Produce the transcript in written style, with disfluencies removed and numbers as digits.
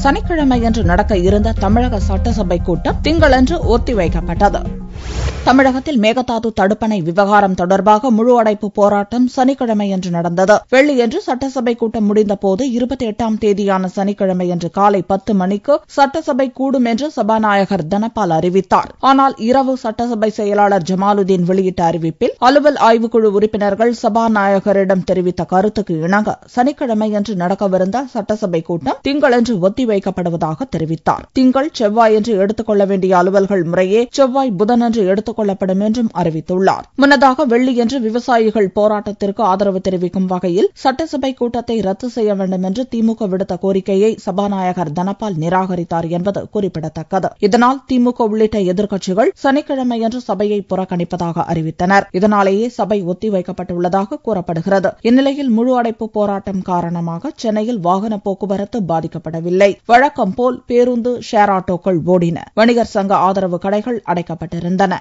சனிக்கிழமையன்று நடக்க இருந்த தமிழக சட்டசபை கூட்டம் திங்களன்று ஒத்திவைக்கப்பட்டது. தமிழகத்தில் மேகதாது தடுப்பணை விவகாரம் தொடர்பாக முழு அடைப்பு போராட்டம் சனிக்கிழமையன்று நடந்தது. வெள்ளியன்று சட்டசபை கூட்டம் முடிந்தபோது 28ஆம் தேதியான சனிக்கிழமையன்று காலை 10 மணிக்கு சட்டசபை கூடும் என்று சபாநாயகர் தனபால் அறிவித்தார். ஆனால் இரவு சட்டசபை செயலாளர் ஜமாலுதீன் வெளியிட்ட அறிவிப்பில் அலுவல் ஆய்வுக்குழு உறுப்பினர்கள் சபாநாயகரிடம் தெரிவித்த கருத்துக்கு இணங்க சனிக்கிழமையன்று நடக்கவிருந்த சட்டசபை கூட்டம் திங்களன்று ஒத்திவைக்கப்படுவதாக தெரிவித்தார். திங்கள் செவ்வாயன்று எடுத்துக் கொள்ள வேண்டிய அலுவல்கள் முறையே செவ்வாய் புதனன்று எடுத்துக் கொள்ளப்படும் என்றும் அறிவித்துள்ளார். முன்னதாக வெள்ளியன்று விவசாயிகள் போராட்டத்திற்கு ஆதரவு தெரிவிக்கும் வகையில் சட்டசபை கூட்டத்தை ரத்து செய்ய வேண்டும் என்று திமுக விடுத்த கோரிக்கையை சபாநாயகர் தனபால் நிராகரித்தார் என்பது குறிப்பிடத்தக்கது. இதனால் திமுக உள்ளிட்ட எதிர்க்கட்சிகள் சனிக்கிழமையன்று சபையை புறக்கணிப்பதாக அறிவித்தனர். இதனாலேயே சபை ஒத்திவைக்கப்பட்டுள்ளதாக கூறப்படுகிறது. இந்நிலையில் முழு அடைப்பு போராட்டம் காரணமாக சென்னையில் வாகன போக்குவரத்து பாதிக்கப்படவில்லை. வழக்கம் போல் பேருந்து, ஷேர் ஆட்டோக்கள் ஓடின. வணிகர் சங்க ஆதரவு கடைகள் அடைக்கப்பட்டிருந்தன.